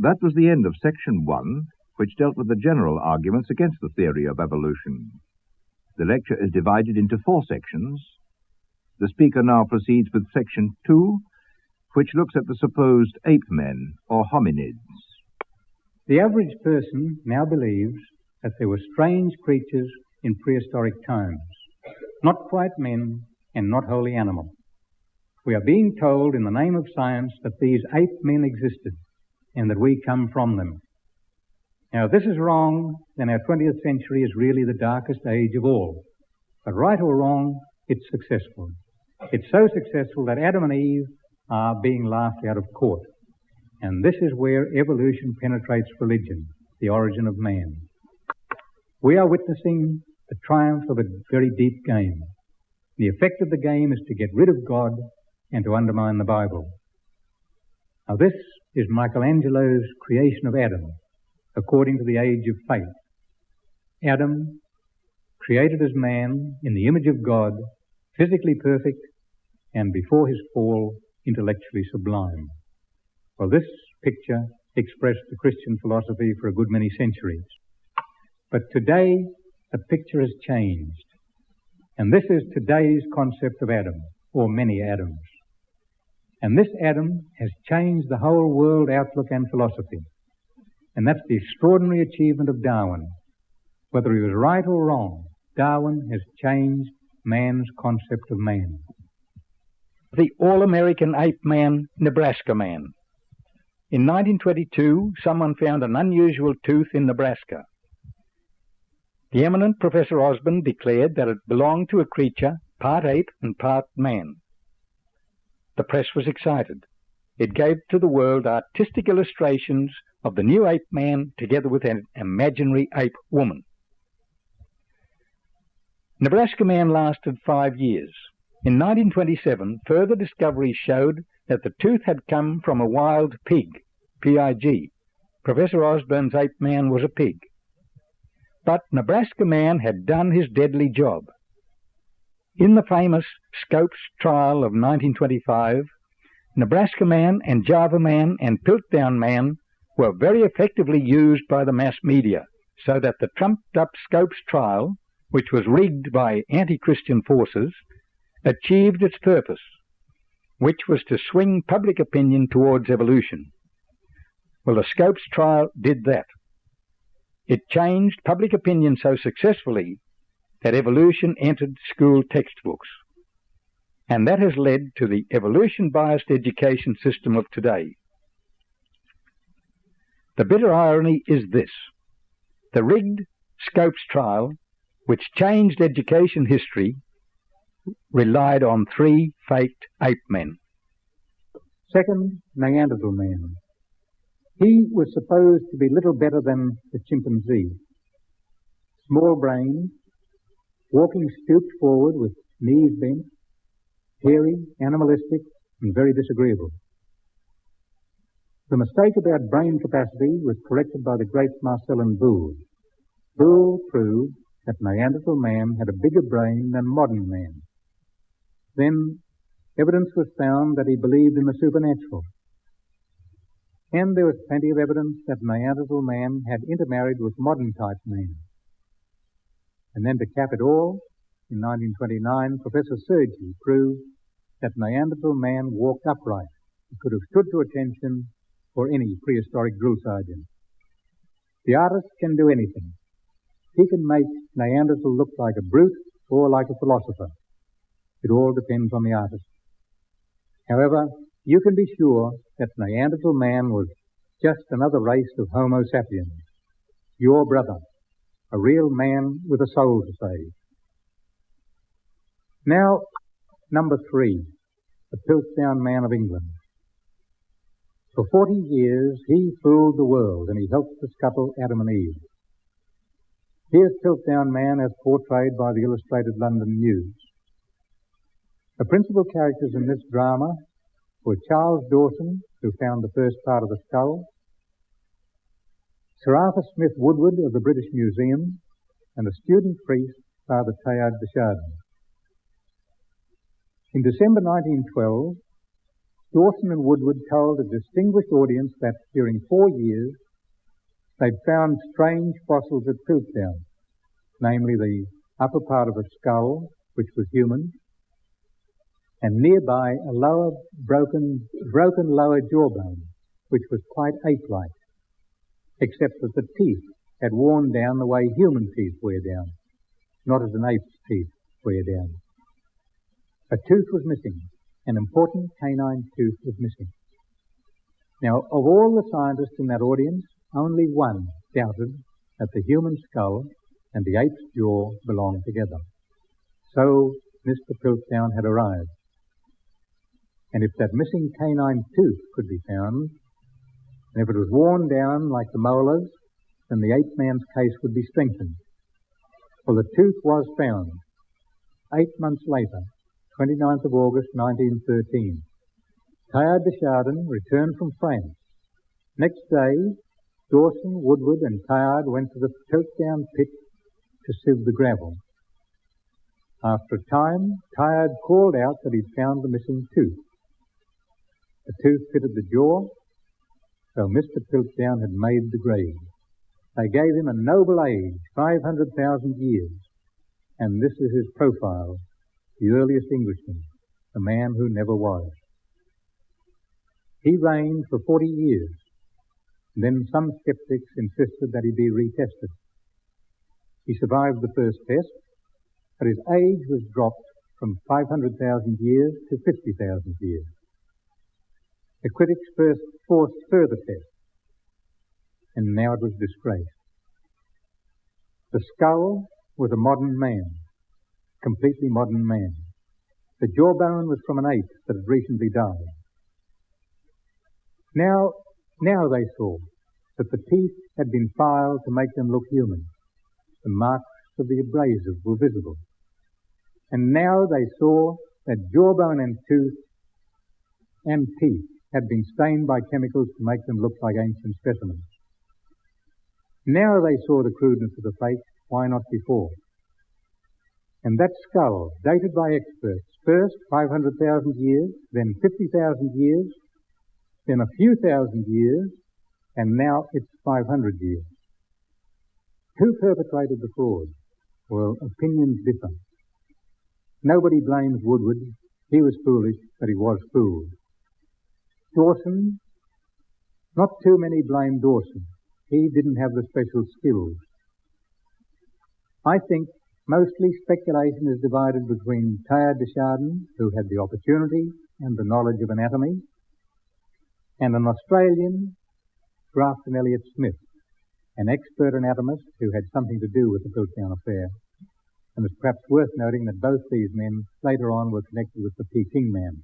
That was the end of Section 1, which dealt with the general arguments against the theory of evolution. The lecture is divided into 4 sections. The speaker now proceeds with Section 2, which looks at the supposed ape men, or hominids. The average person now believes that there were strange creatures in prehistoric times, not quite men and not wholly animal. We are being told in the name of science that these ape men existed and that we come from them. Now, if this is wrong, then our 20th century is really the darkest age of all. But right or wrong, it's successful. It's so successful that Adam and Eve are being laughed out of court. And this is where evolution penetrates religion, the origin of man. We are witnessing the triumph of a very deep game. The effect of the game is to get rid of God and to undermine the Bible. Now, this is Michelangelo's creation of Adam, according to the age of faith. Adam, created as man in the image of God, physically perfect, and before his fall, intellectually sublime. Well, this picture expressed the Christian philosophy for a good many centuries. But today, the picture has changed. And this is today's concept of Adam, or many Adams. And this Adam has changed the whole world outlook and philosophy. And that's the extraordinary achievement of Darwin. Whether he was right or wrong, Darwin has changed man's concept of man. The all-American ape man, Nebraska man. In 1922, someone found an unusual tooth in Nebraska. The eminent Professor Osborne declared that it belonged to a creature part ape and part man. The press was excited. It gave to the world artistic illustrations of the new ape man together with an imaginary ape woman. Nebraska man lasted 5 years. In 1927, further discoveries showed that the tooth had come from a wild pig, P-I-G. Professor Osborne's ape man was a pig. But Nebraska man had done his deadly job. In the famous Scopes trial of 1925, Nebraska man and Java man and Piltdown man were very effectively used by the mass media, so that the trumped-up Scopes trial, which was rigged by anti-Christian forces, achieved its purpose, which was to swing public opinion towards evolution. Well, the Scopes trial did that. It changed public opinion so successfully that evolution entered school textbooks. And that has led to the evolution-biased education system of today. The bitter irony is this. The rigged Scopes trial, which changed education history, relied on 3 faked ape men. Second, Neanderthal man. He was supposed to be little better than the chimpanzee. Small brain, walking stooped forward with knees bent, hairy, animalistic, and very disagreeable. The mistake about brain capacity was corrected by the great Marcellin Boole. Boole proved that Neanderthal man had a bigger brain than modern man. Then evidence was found that he believed in the supernatural. And there was plenty of evidence that Neanderthal man had intermarried with modern-type man. And then to cap it all, in 1929, Professor Sergi proved that Neanderthal man walked upright. He could have stood to attention for any prehistoric drill sergeant. The artist can do anything. He can make Neanderthal look like a brute or like a philosopher. It all depends on the artist. However, you can be sure that Neanderthal man was just another race of Homo sapiens, your brother, a real man with a soul to save. Now, number 3, the Piltdown Man of England. For 40 years, he fooled the world and he helped to scupple Adam and Eve. Here's Piltdown Man as portrayed by the Illustrated London News. The principal characters in this drama were Charles Dawson, who found the first part of the skull, Sir Arthur Smith Woodward of the British Museum, and a student priest, Father Teilhard de Chardin. In December 1912, Dawson and Woodward told a distinguished audience that during 4 years they'd found strange fossils at Piltdown, namely the upper part of a skull, which was human, and nearby a lower broken lower jawbone, which was quite ape-like, except that the teeth had worn down the way human teeth wear down, not as an ape's teeth wear down. A tooth was missing. An important canine tooth was missing. Now, of all the scientists in that audience, only one doubted that the human skull and the ape's jaw belonged together. So Mr. Piltdown had arrived. And if that missing canine tooth could be found, and if it was worn down like the molars, then the ape man's case would be strengthened. Well, the tooth was found 8 months later, 29th of August 1913. Teilhard de Chardin returned from France. Next day, Dawson, Woodward and Teilhard went to the Piltdown pit to sieve the gravel. After a time, Teilhard called out that he'd found the missing tooth. The tooth fitted the jaw, so Mr. Piltdown had made the grade. They gave him a noble age, 500,000 years, and this is his profile, the earliest Englishman, the man who never was. He reigned for 40 years, and then some skeptics insisted that he be retested. He survived the first test, but his age was dropped from 500,000 years to 50,000 years. The critics first forced further tests, and now it was disgraced. The skull was a modern man, completely modern man. The jawbone was from an ape that had recently died. Now they saw that the teeth had been filed to make them look human. The marks of the abrasive were visible. And now they saw that jawbone and tooth and teeth had been stained by chemicals to make them look like ancient specimens. Now they saw the crudeness of the fake, why not before? And that skull, dated by experts, first 500,000 years, then 50,000 years, then a few thousand years, and now it's 500 years. Who perpetrated the fraud? Well, opinions differ. Nobody blames Woodward. He was foolish, but he was fooled. Dawson, not too many blame Dawson. He didn't have the special skills. I think mostly speculation is divided between Teilhard de Chardin, who had the opportunity and the knowledge of anatomy, and an Australian, Grafton Elliott Smith, an expert anatomist who had something to do with the Piltdown affair. And it's perhaps worth noting that both these men later on were connected with the Peking man.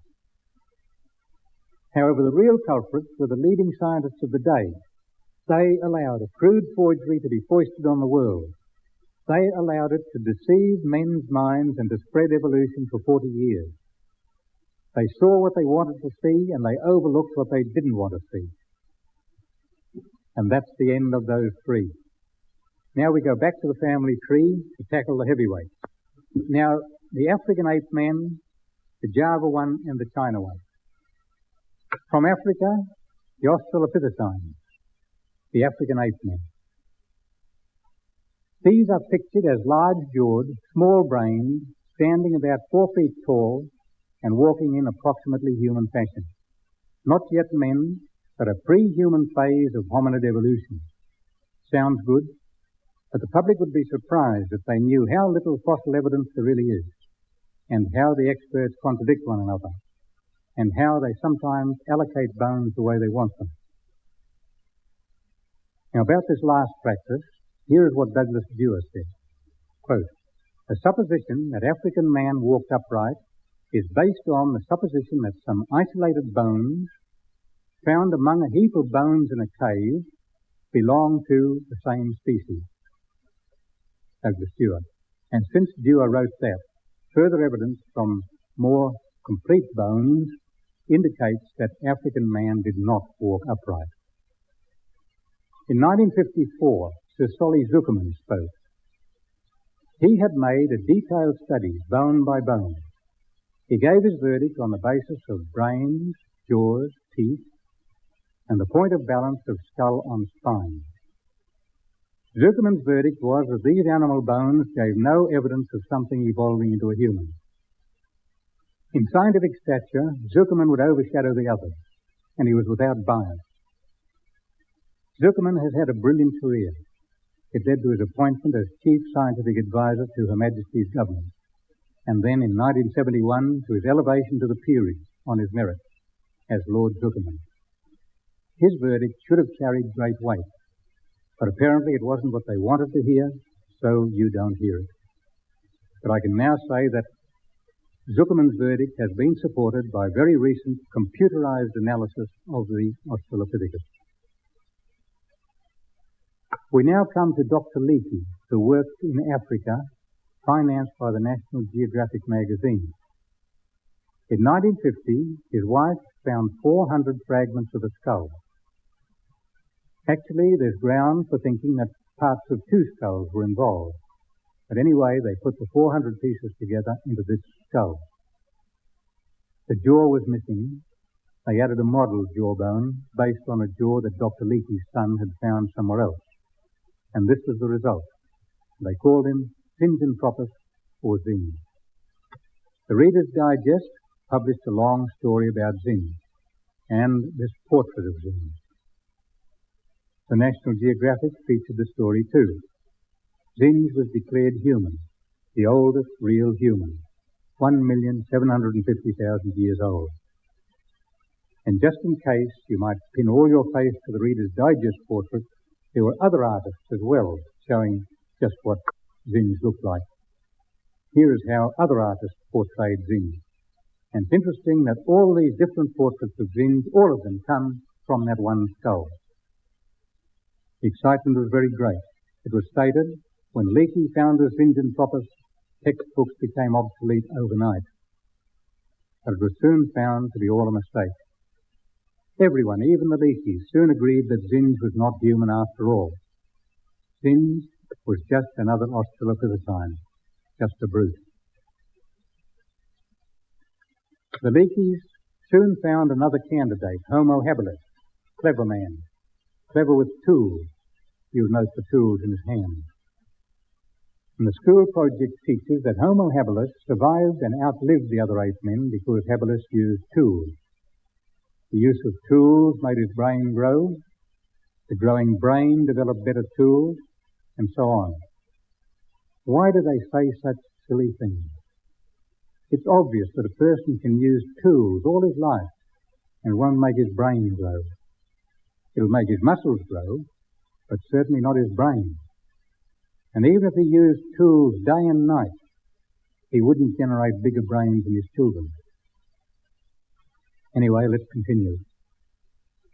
However, the real culprits were the leading scientists of the day. They allowed a crude forgery to be foisted on the world. They allowed it to deceive men's minds and to spread evolution for 40 years. They saw what they wanted to see and they overlooked what they didn't want to see. And that's the end of those three. Now we go back to the family tree to tackle the heavyweights. Now, the African ape man, the Java one and the China one. From Africa, the Australopithecines, the African ape men. These are pictured as large-jawed, small-brained, standing about 4 feet tall and walking in approximately human fashion. Not yet men, but a pre-human phase of hominid evolution. Sounds good, but the public would be surprised if they knew how little fossil evidence there really is, and how the experts contradict one another, and how they sometimes allocate bones the way they want them. Now, about this last practice, here is what Douglas Dewar said. Quote, "The supposition that African man walked upright is based on the supposition that some isolated bones found among a heap of bones in a cave belong to the same species." Douglas Dewar. And since Dewar wrote that, further evidence from more complete bones indicates that African man did not walk upright. In 1954, Sir Solly Zuckerman spoke. He had made a detailed study, bone by bone. He gave his verdict on the basis of brains, jaws, teeth, and the point of balance of skull on spine. Zuckerman's verdict was that these animal bones gave no evidence of something evolving into a human. In scientific stature, Zuckerman would overshadow the others, and he was without bias. Zuckerman has had a brilliant career. It led to his appointment as Chief Scientific Advisor to Her Majesty's Government, and then in 1971 to his elevation to the peerage on his merits as Lord Zuckerman. His verdict should have carried great weight, but apparently it wasn't what they wanted to hear, so you don't hear it. But I can now say that Zuckerman's verdict has been supported by very recent computerized analysis of the Australopithecus. We now come to Dr. Leakey, who worked in Africa, financed by the National Geographic magazine. In 1950, his wife found 400 fragments of a skull. Actually, there's ground for thinking that parts of two skulls were involved. But anyway, they put the 400 pieces together into this skull. The jaw was missing. They added a model jawbone based on a jaw that Dr. Leakey's son had found somewhere else. And this was the result. They called him Zinzanthropus or Zinj. The Reader's Digest published a long story about Zinj and this portrait of Zinj. The National Geographic featured the story too. Zinj was declared human, the oldest real human, 1,750,000 years old. And just in case you might pin all your faith to the Reader's Digest portrait, there were other artists as well showing just what Zinj looked like. Here is how other artists portrayed Zinj. And it's interesting that all these different portraits of Zinj, all of them come from that one skull. The excitement was very great. It was stated, when Leakey found the Zinjanthropus, textbooks became obsolete overnight. But it was soon found to be all a mistake. Everyone, even the Leakeys, soon agreed that Zinj was not human after all. Zinj was just another Australopithecine, just a brute. The Leakeys soon found another candidate, Homo Habilis, clever man, clever with tools. You would note the tools in his hand. And the school project teaches that Homo Habilis survived and outlived the other ape men because Habilis used tools. The use of tools made his brain grow. The growing brain developed better tools, and so on. Why do they say such silly things? It's obvious that a person can use tools all his life and it won't make his brain grow. It'll make his muscles grow, but certainly not his brain. And even if he used tools day and night, he wouldn't generate bigger brains than his children. Anyway, let's continue.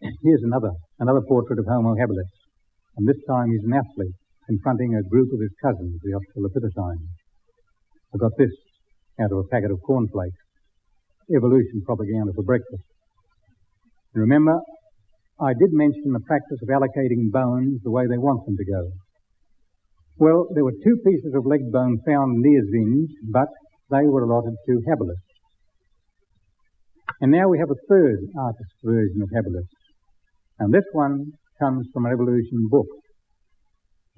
Here's another portrait of Homo Habilis, and this time he's an athlete confronting a group of his cousins, the Australopithecines. I got this out of a packet of cornflakes. Evolution propaganda for breakfast. And remember, I did mention the practice of allocating bones the way they want them to go. Well, there were 2 pieces of leg bone found near Zinj, but they were allotted to Habilis. And now we have a third artist's version of Habilis. And this one comes from an evolution book.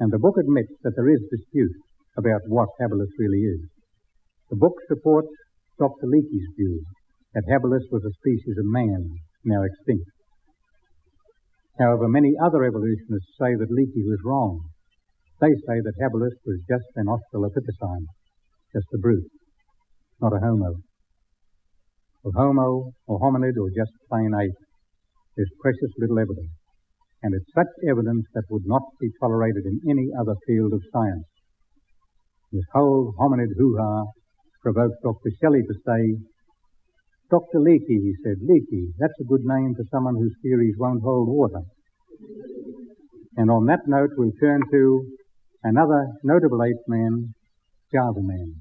And the book admits that there is dispute about what Habilis really is. The book supports Dr. Leakey's view that Habilis was a species of man, now extinct. However, many other evolutionists say that Leakey was wrong. They say that Habilis was just an Australopithecine, just a brute, not a homo. Of homo or hominid or just plain ape, there's precious little evidence. And it's such evidence that would not be tolerated in any other field of science. This whole hominid hoo-ha provoked Dr. Shelley to say, Dr. Leakey, he said, Leakey, that's a good name for someone whose theories won't hold water. And on that note, we'll turn to another notable ape man, Java Man.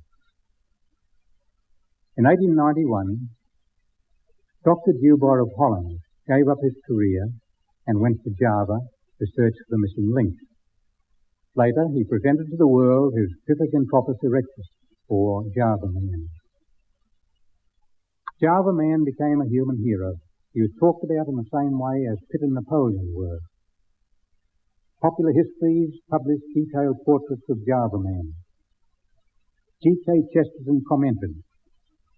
In 1891, Dr. Dubor of Holland gave up his career and went to Java to search for the missing link. Later, he presented to the world his Pithecanthropus erectus, or Java Man. Java Man became a human hero. He was talked about in the same way as Pitt and Napoleon were. Popular histories published detailed portraits of Java Man. G.K. Chesterton commented,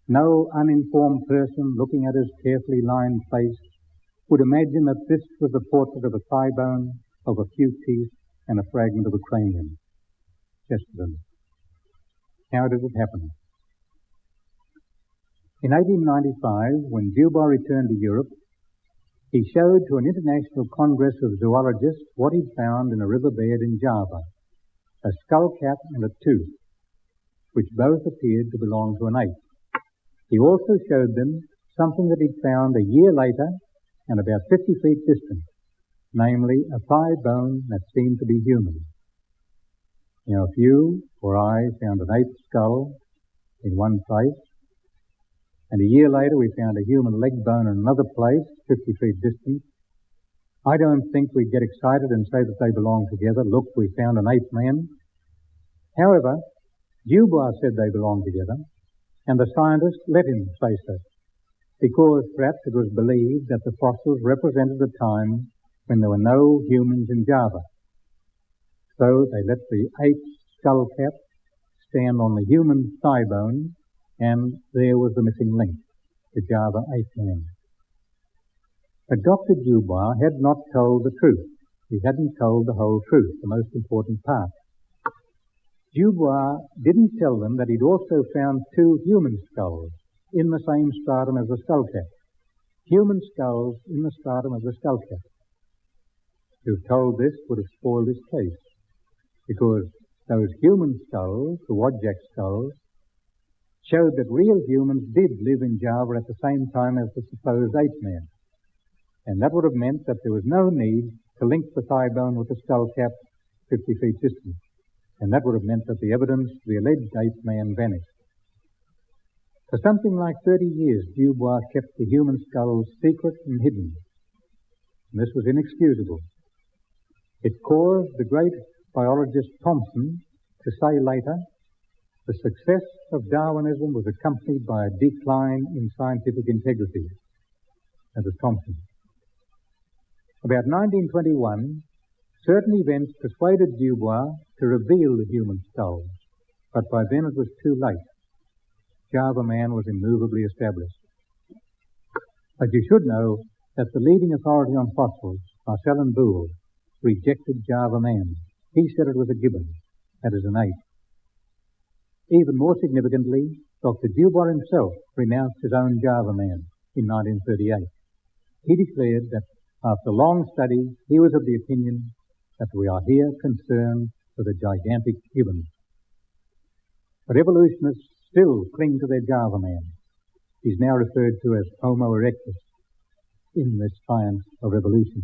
"No uninformed person looking at his carefully lined face would imagine that this was a portrait of a thigh bone, of a few teeth, and a fragment of a cranium." Chesterton. How did it happen? In 1895, when Dubois returned to Europe, he showed to an international congress of zoologists what he'd found in a riverbed in Java, a skull cap and a tooth, which both appeared to belong to an ape. He also showed them something that he'd found a year later and about 50 feet distant, namely a thigh bone that seemed to be human. Now, if you or I found an ape skull in one place, and a year later we found a human leg bone in another place, 50 feet distant, I don't think we'd get excited and say that they belong together. Look, we found an ape man. However, Dubois said they belonged together, and the scientists let him say so, because perhaps it was believed that the fossils represented a time when there were no humans in Java. So they let the ape's skull cap stand on the human thigh bone, and there was the missing link, the Java Ape Man. But Dr. Dubois had not told the truth. He hadn't told the whole truth, the most important part. Dubois didn't tell them that he'd also found two human skulls in the same stratum as the skull cap. Human skulls in the stratum of the skull cap. To have told this would have spoiled his case, because those human skulls, the Wajak skulls, showed that real humans did live in Java at the same time as the supposed ape man. And that would have meant that there was no need to link the thigh bone with the skull cap 50 feet distant. And that would have meant that the evidence of the alleged ape man vanished. For something like 30 years, Dubois kept the human skulls secret and hidden. And this was inexcusable. It caused the great biologist Thomson to say later, "The success of Darwinism was accompanied by a decline in scientific integrity." That was Thomson. About 1921, certain events persuaded Dubois to reveal the human skulls, but by then it was too late. Java Man was immovably established. But you should know that the leading authority on fossils, Marcel and Boole, rejected Java Man. He said it was a gibbon, that is an ape. Even more significantly, Dr. Dubois himself renounced his own Java Man in 1938. He declared that after long study, he was of the opinion that we are here concerned with a gigantic gibbon. But evolutionists still cling to their Java Man. He's now referred to as Homo erectus in this science of evolution.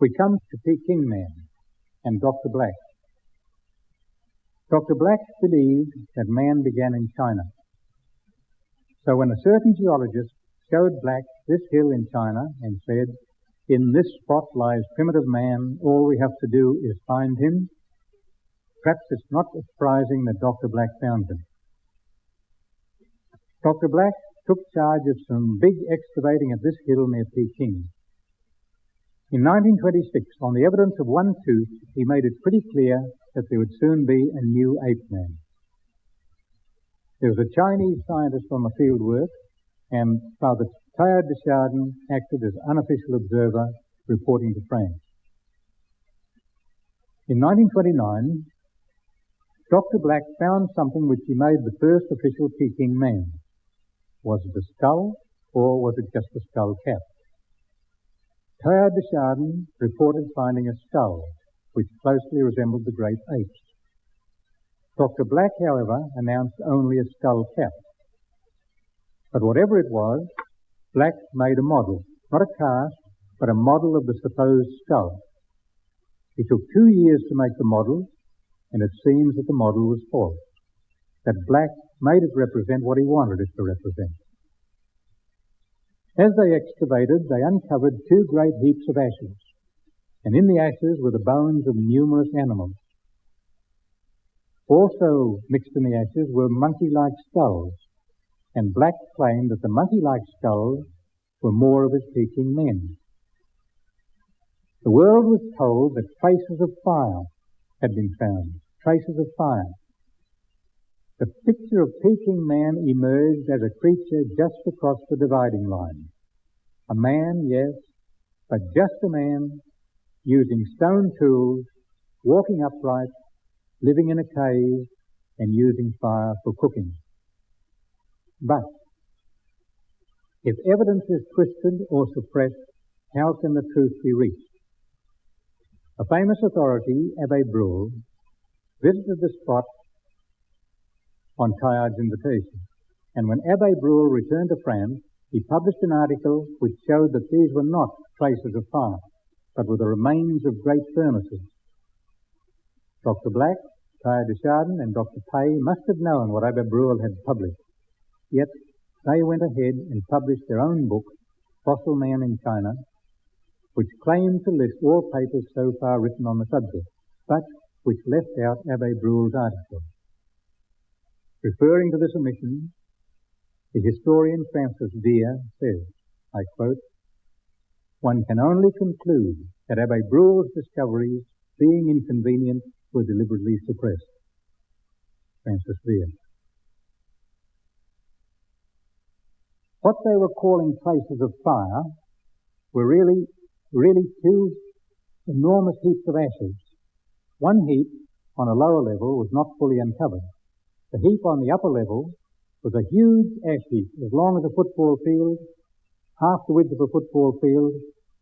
We come to Peking Man and Dr. Black. Dr. Black believed that man began in China. So when a certain geologist showed Black this hill in China and said, "In this spot lies primitive man, all we have to do is find him," perhaps it's not surprising that Dr. Black found him. Dr. Black took charge of some big excavating at this hill near Peking. In 1926, on the evidence of one tooth, he made it pretty clear that there would soon be a new ape man. There was a Chinese scientist on the field work, and Father Teilhard de Chardin acted as unofficial observer, reporting to France. In 1929, Dr. Black found something which he made the first official Peking man. Was it a skull, or was it just a skull cap? Teilhard de Chardin reported finding a skull, which closely resembled the great apes. Dr. Black, however, announced only a skull cap. But whatever it was, Black made a model, not a cast, but a model of the supposed skull. It took 2 years to make the model, and it seems that the model was false, that Black made it represent what he wanted it to represent. As they excavated, they uncovered 2 great heaps of ashes, and in the ashes were the bones of numerous animals. Also mixed in the ashes were monkey-like skulls, and Black claimed that the monkey-like skulls were more of his peeping men. The world was told that traces of fire had been found, traces of fire. The picture of peeping man emerged as a creature just across the dividing line. A man, yes, but just a man, using stone tools, walking upright, living in a cave, and using fire for cooking. But if evidence is twisted or suppressed, how can the truth be reached? A famous authority, Abbe Brule, visited the spot on Teilhard's invitation, and when Abbe Brule returned to France, he published an article which showed that these were not traces of fire, but were the remains of great furnaces. Dr. Black, Teilhard de Chardin, and Dr. Pay must have known what Abbe Brule had published, yet they went ahead and published their own book, Fossil Man in China, which claimed to list all papers so far written on the subject, but which left out Abbe Brule's article. Referring to this omission, the historian Francis Vere says, I quote, "One can only conclude that Abbe Brule's discoveries, being inconvenient, were deliberately suppressed." Francis Vere. What they were calling traces of fire were really two enormous heaps of ashes. One heap on a lower level was not fully uncovered. The heap on the upper level was a huge ash heap, as long as a football field, half the width of a football field,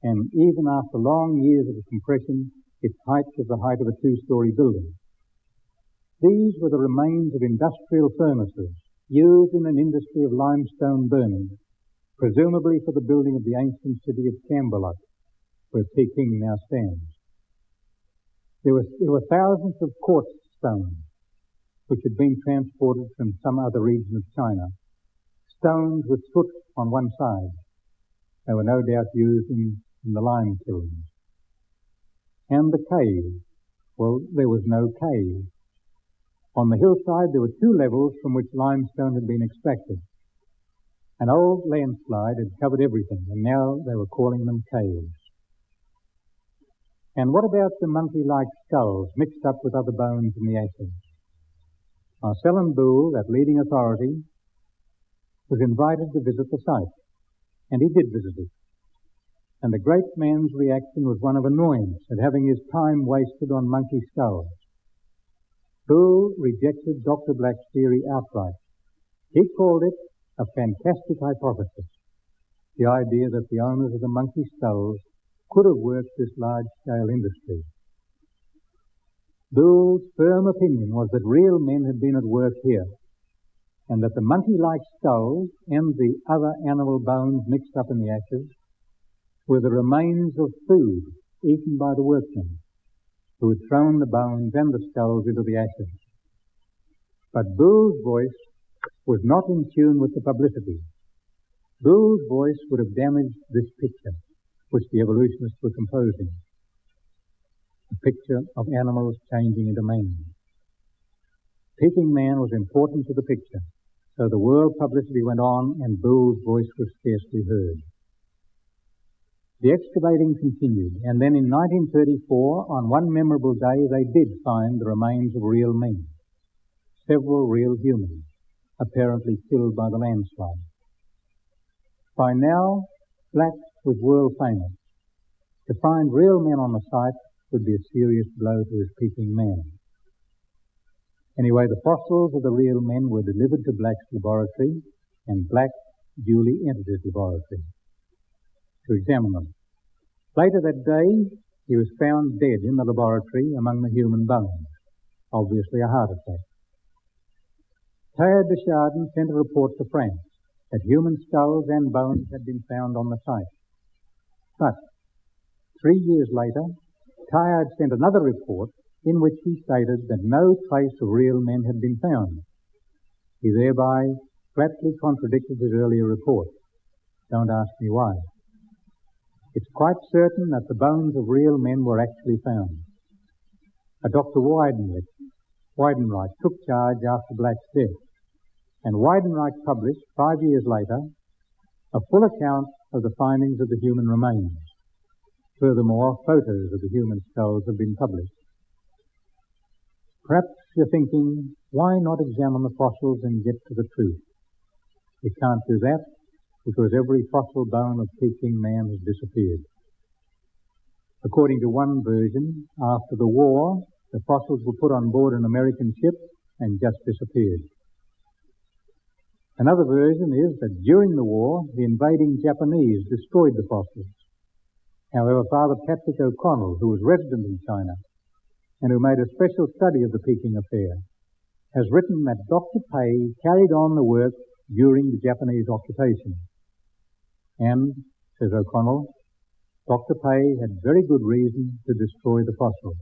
and even after long years of compression, its height was the height of a two-story building. These were the remains of industrial furnaces used in an industry of limestone burning, presumably for the building of the ancient city of Cambaluc, where Peking now stands. There were thousands of quartz stones, which had been transported from some other region of China, stones with soot on one side. They were no doubt used in the lime kilns. And the cave. Well, there was no cave. On the hillside there were two levels from which limestone had been extracted. An old landslide had covered everything, and now they were calling them caves. And what about the monkey-like skulls mixed up with other bones in the ashes? Marcel and Boule, that leading authority, was invited to visit the site, and he did visit it. And the great man's reaction was one of annoyance at having his time wasted on monkey skulls. Boule rejected Dr. Black's theory outright. He called it a fantastic hypothesis, the idea that the owners of the monkey skulls could have worked this large-scale industry. Boule's firm opinion was that real men had been at work here, and that the monkey-like skulls and the other animal bones mixed up in the ashes were the remains of food eaten by the workmen, who had thrown the bones and the skulls into the ashes. But Boule's voice was not in tune with the publicity. Boule's voice would have damaged this picture, which the evolutionists were composing. A picture of animals changing into man. Peeping Man was important to the picture, so the world publicity went on and Boule's voice was scarcely heard. The excavating continued, and then in 1934, on one memorable day, they did find the remains of real men, several real humans, apparently killed by the landslide. By now, Black was world famous. To find real men on the site would be a serious blow to his peeping man. Anyway, the fossils of the real men were delivered to Black's laboratory, and Black duly entered his laboratory to examine them. Later that day, he was found dead in the laboratory among the human bones, obviously a heart attack. Teilhard de Chardin sent a report to France that human skulls and bones had been found on the site. But 3 years later, Teilhard sent another report in which he stated that no trace of real men had been found. He thereby flatly contradicted his earlier report. Don't ask me why. It's quite certain that the bones of real men were actually found. A Dr. Weidenreich took charge after Black's death. and Weidenreich published 5 years later a full account of the findings of the human remains. Furthermore, photos of the human skulls have been published. Perhaps you're thinking, why not examine the fossils and get to the truth? You can't do that because every fossil bone of Peking man has disappeared. According to one version, after the war, the fossils were put on board an American ship and just disappeared. Another version is that during the war, the invading Japanese destroyed the fossils. However, Father Patrick O'Connell, who was resident in China and who made a special study of the Peking affair, has written that Dr. Pei carried on the work during the Japanese occupation. And, says O'Connell, Dr. Pei had very good reason to destroy the fossils.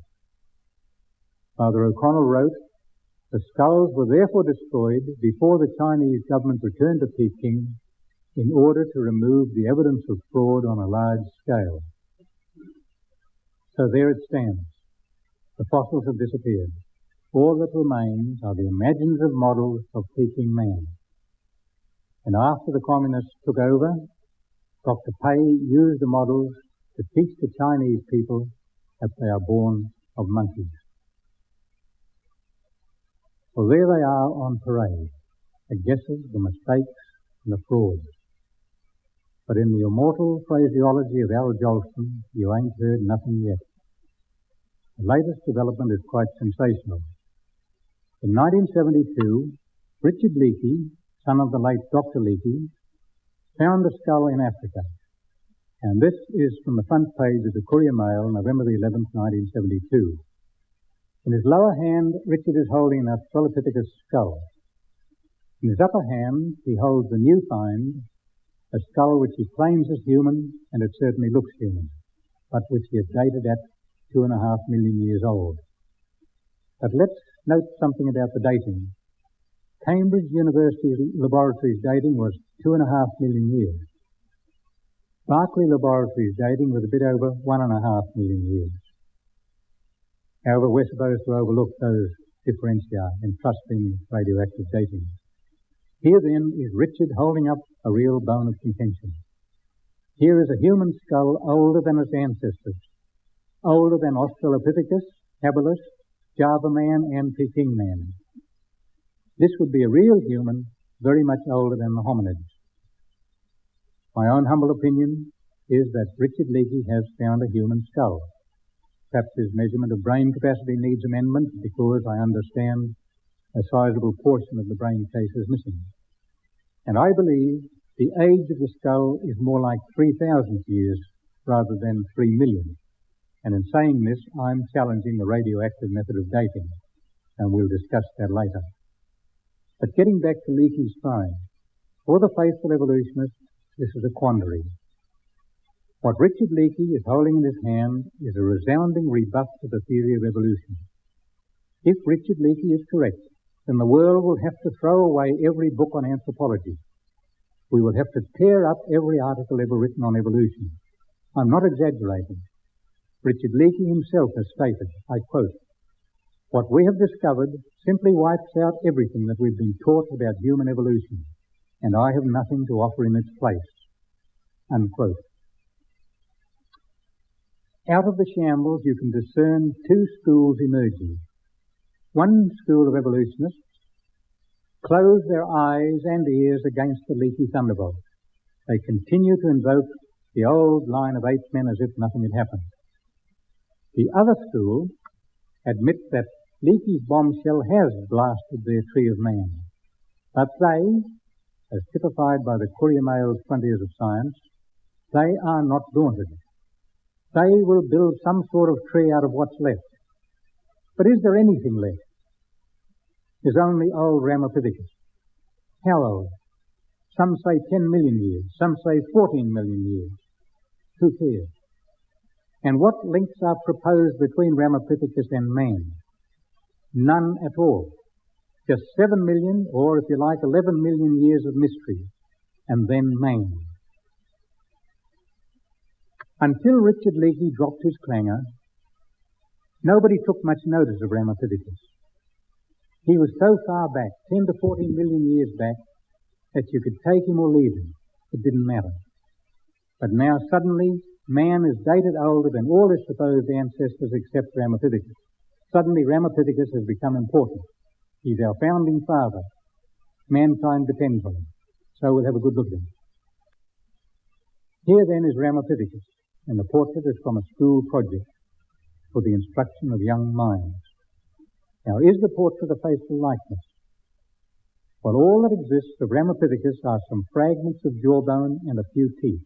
Father O'Connell wrote, "The skulls were therefore destroyed before the Chinese government returned to Peking in order to remove the evidence of fraud on a large scale." So there it stands. The fossils have disappeared. All that remains are the imaginative models of Peking man. And after the communists took over, Dr. Pei used the models to teach the Chinese people that they are born of monkeys. Well, there they are on parade, the guesses, the mistakes, and the frauds. But in the immortal phraseology of Al Jolson, you ain't heard nothing yet. The latest development is quite sensational. In 1972, Richard Leakey, son of the late Dr. Leakey, found a skull in Africa. And this is from the front page of the Courier Mail, November the 11th, 1972. In his lower hand, Richard is holding an Australopithecus skull. In his upper hand, he holds the new find, a skull which he claims is human, and it certainly looks human, but which he has dated at 2.5 million years old. But let's note something about the dating. Cambridge University Laboratories dating was 2.5 million years. Berkeley Laboratories dating was a bit over 1.5 million years. However, we're supposed to overlook those differentia in trusting radioactive dating. Here then is Richard holding up a real bone of contention. Here is a human skull older than its ancestors, older than Australopithecus, Habilis, Java man, and Peking man. This would be a real human, very much older than the hominids. My own humble opinion is that Richard Leakey has found a human skull. Perhaps his measurement of brain capacity needs amendment because I understand a sizable portion of the brain case is missing. And I believe the age of the skull is more like 3,000 years rather than 3 million. And in saying this, I'm challenging the radioactive method of dating, and we'll discuss that later. But getting back to Leakey's find, for the faithful evolutionist, this is a quandary. What Richard Leakey is holding in his hand is a resounding rebuff to the theory of evolution. If Richard Leakey is correct, then the world will have to throw away every book on anthropology. We will have to tear up every article ever written on evolution. I'm not exaggerating. Richard Leakey himself has stated, I quote, "What we have discovered simply wipes out everything that we've been taught about human evolution, and I have nothing to offer in its place." Unquote. Out of the shambles, you can discern two schools emerging. One school of evolutionists close their eyes and ears against the Leakey thunderbolt. They continue to invoke the old line of Ape Men as if nothing had happened. The other school admits that Leakey's bombshell has blasted their tree of man. But they, as typified by the Courier Mail's Frontiers of Science, they are not daunted. They will build some sort of tree out of what's left. But is there anything left? There's only old Ramapithecus. How old? Some say 10 million years. Some say 14 million years. Who cares? And what links are proposed between Ramapithecus and man? None at all. Just 7 million, or if you like, 11 million years of mystery. And then man. Until Richard Leakey dropped his clangor, nobody took much notice of Ramapithecus. He was so far back, 10 to 14 million years back, that you could take him or leave him. It didn't matter. But now suddenly, man is dated older than all his supposed ancestors except Ramapithecus. Suddenly Ramapithecus has become important. He's our founding father. Mankind depends on him. So we'll have a good look at him. Here then is Ramapithecus, and the portrait is from a school project for the instruction of young minds. Now, is the portrait a faithful likeness? Well, all that exists of Ramapithecus are some fragments of jawbone and a few teeth.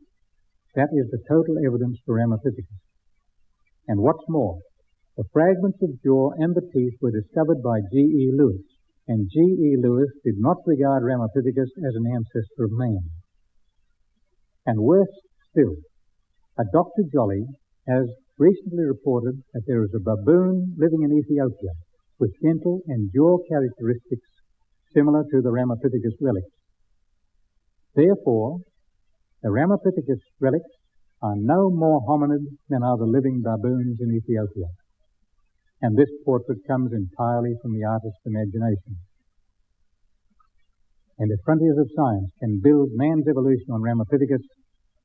That is the total evidence for Ramapithecus. And what's more, the fragments of jaw and the teeth were discovered by G.E. Lewis, and G.E. Lewis did not regard Ramapithecus as an ancestor of man. And worse still, a Dr. Jolly has recently reported that there is a baboon living in Ethiopia with dental and jaw characteristics similar to the Ramapithecus relics. Therefore, the Ramapithecus relics are no more hominid than are the living baboons in Ethiopia. And this portrait comes entirely from the artist's imagination. And if frontiers of science can build man's evolution on Ramapithecus,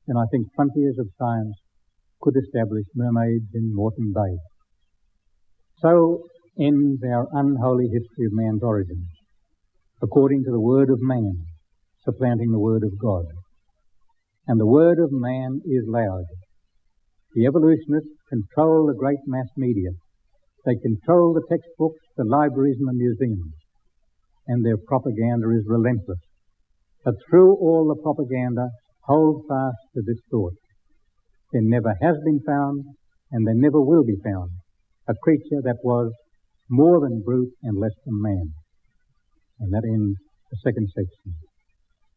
then I think frontiers of science could establish mermaids in Moreton Bay. So ends our unholy history of man's origins, according to the word of man, supplanting the word of God. And the word of man is loud. The evolutionists control the great mass media. They control the textbooks, the libraries, and the museums. And their propaganda is relentless. But through all the propaganda, hold fast to this thought. There never has been found, and there never will be found, a creature that was more than brute and less than man. And that ends the second section.